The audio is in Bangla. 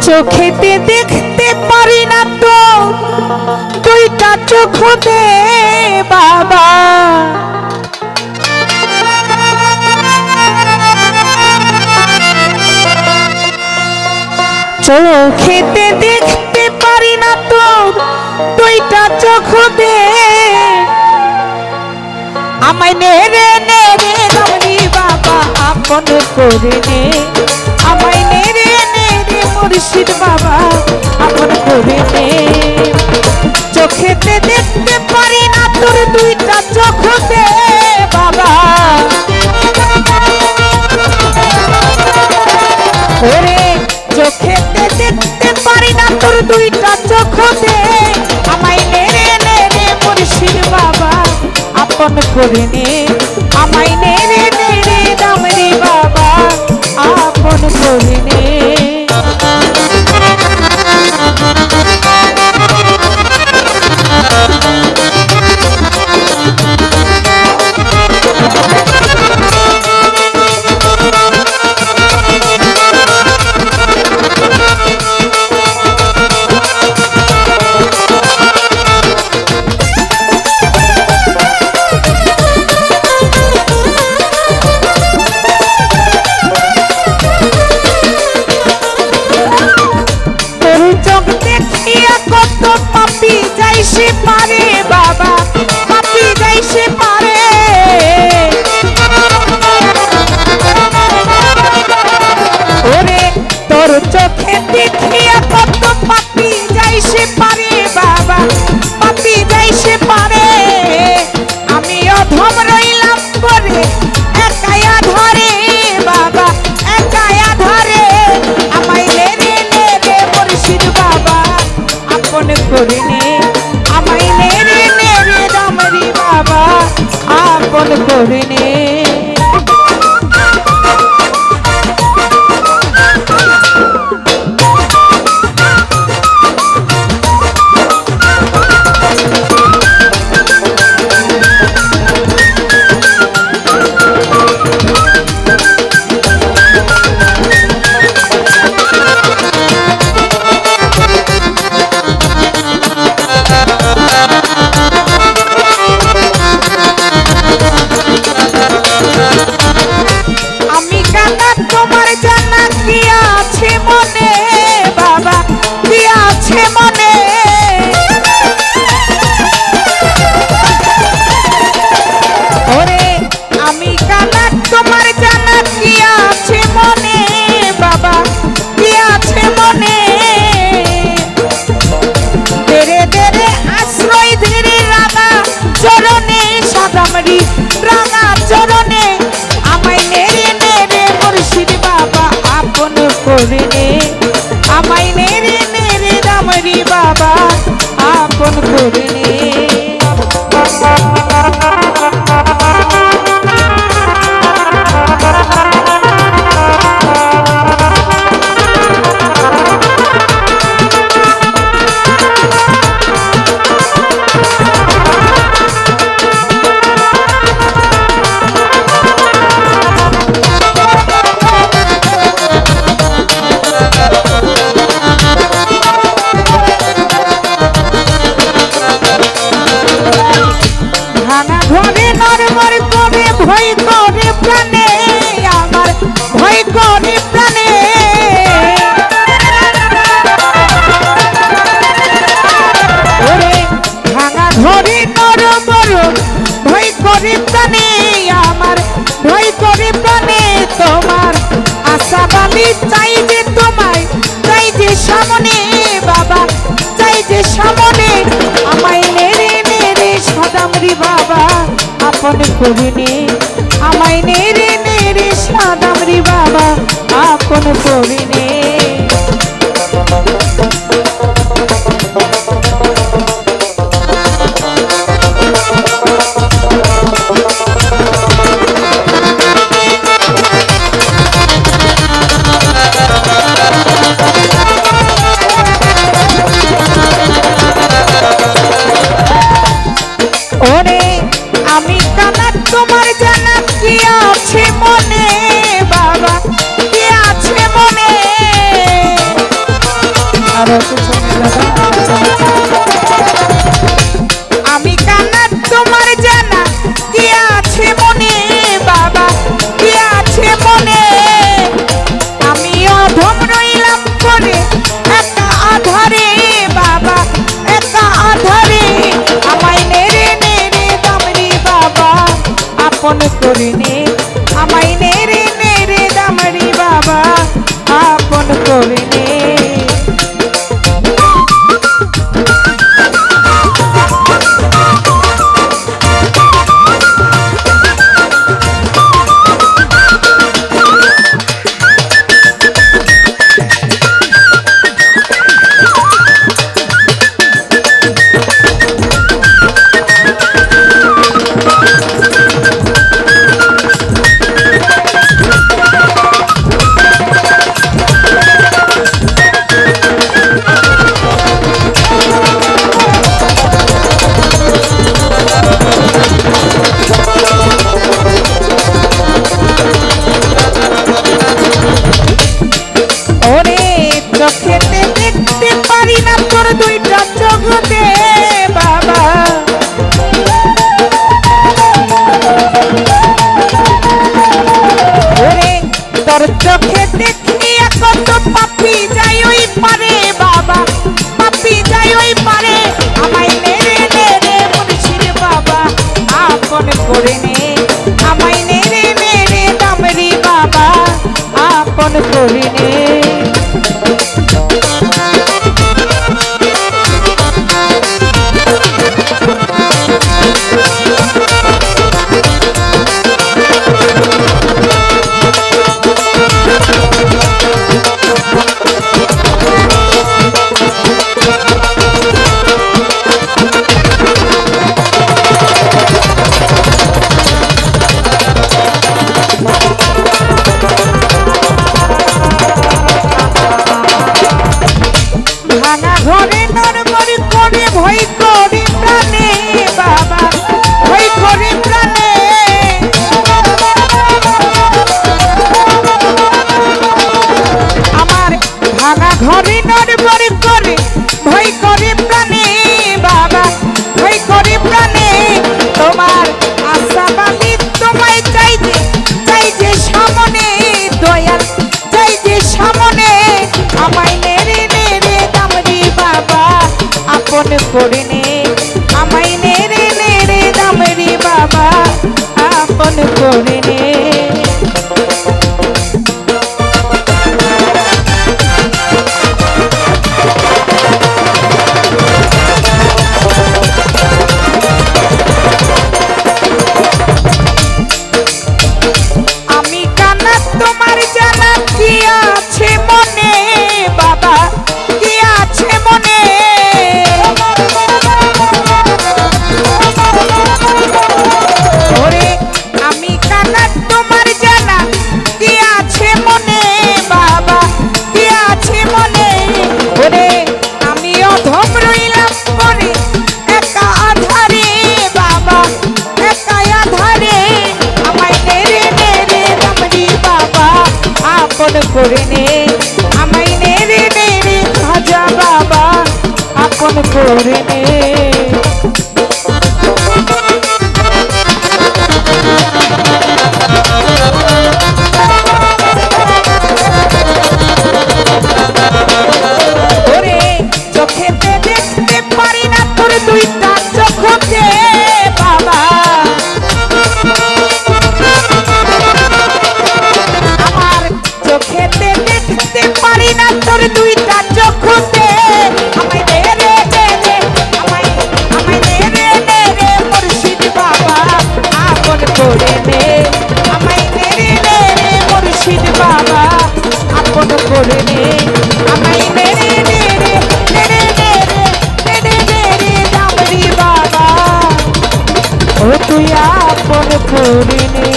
চোখেতে দেখতে পারি না তো দুইটা চোখ দে বাবা, চোখেতে দেখতে পারি না তো দুইটা চোখ দে, আমায় নেড়ে নেড়ে দামরি বাবা আপন করে নে, আমায় নেড়ে নেড়ে মুর্শিদ বাবা আপন করে নে। চোখেতে দেখতে পারি না তোর দুইটা চোখ দে বাবা, ওরে চোখেতে দেখতে পারি না তোর দুইটা চোখ দে, আমায় নেড়ে নেড়ে মুর্শিদ বাবা আপন করে নে, আমায় নেড়ে নেড়ে দামরি বাবা আপন করে নে। পারে বাবা পাপি যাইছে পারে, ওরে তোর চোখে দেখিয়া কত পাপি যাইছে পারে বাবা পাপি যাইছে পারে, আমি অধম রইলাম করে একায়া ধরে বাবা একায়া ধরে, আমায় নেড়ে নেড়ে মুর্শিদ বাবা আপন করে নে, আমায় নেড়ে নেড়ে দামরি বাবা আপন করে নে। রাঙা চরণে আমায় নেড়ে নেড়ে মুর্শিদ বাবা আপন করে নে, আমায় নেড়ে নেড়ে দামরি বাবা আপন করে নে। ভয় করে প্রাণে আমার ভয় করে প্রাণে, ওরে ভাঙা ঘরে নরম নরম ভয় করে প্রাণে আমার ভয় করে প্রাণে, তোমার আশা বালি চাই যে তোমায় চাই যে সামনে বাবা চাই যে সামনে, আমায় নেড়ে নেড়ে সাদামরি বাবা আপন করে নে, আমায় নেড়ে নেড়ে সাদামরি বাবা আপন করে নে। ওরে আমি কানা তোমার জানা কি আছে মনে বাবা কি আছে মনে, আর পিছনে দাদা আমি কান্না তোমার জানা কি আছে মনে বাবা কি আছে মনে আমি অধম রইলাম করে একা আধারে বাবা একা আধারে আমায় নেড়ে নেড়ে দামরি বাবা আপন করে নে আমায় নেড়ে নেড়ে দামরি বাবা আপন করে নে চোখেতে দেখতে পারি না তোর দুইটা চোখ দে বাবা ওরে তোর চোখে দেখিয়া কত পাপি যাই ওই পারে বাবা পাপি যাই ওই পারে আমায় নেড়ে নেড়ে মুর্শিদ বাবা আপন করে নে আমায় নেড়ে নেড়ে দামরি বাবা আপন করে নে ভাঙা ঘরে নড়বড় করে ভয় করে প্রাণে বাবা ভয় করে প্রাণে আমার ভাঙা ঘরে নড়বড় করে ভয় করে প্রাণে বাবা ভয় করে প্রাণে তোমার আশাবাদী তোমায় চাই যে সামনে দয়াল চাই যে সামনে আমায় নেড়ে নেড়ে দামরি বাবা আপন করে নে আমায় নেড়ে নেড়ে দামরি বাবা আপন করে নে আমি কান্না তোমার জানা কি আছে মনে বাবা কি আছে মনে ওরে আমি কান্না তোমার জানা কি আছে মনে বাবা কি আছে মনে ওরে আমি অধম রইলাম করে একা আধারে বাবা একা আধারে আমায় নেড়ে নেড়ে দামরি বাবা আপন করে নে আমায় নেড়ে নেড়ে খাজা বাবা আপন করে নে ওরে চোখেতে দেখতে পারি না তোর দুইটা চোখতে বাবা আমার চোখেতে দেখতে পারি না তোর দুইটা চোখতে আমায় নেড়ে নেড়ে আমায় নেড়ে নেড়ে মুর্শিদ বাবা আপন করে নে আমায় নেড়ে নেড়ে মুর্শিদ বাবা আপন করে নে আমায় নেড়ে নেড়ে নেড়ে নেড়ে নেড়ে নেড়ে দামরি বাবা ও তুই আপন করে নে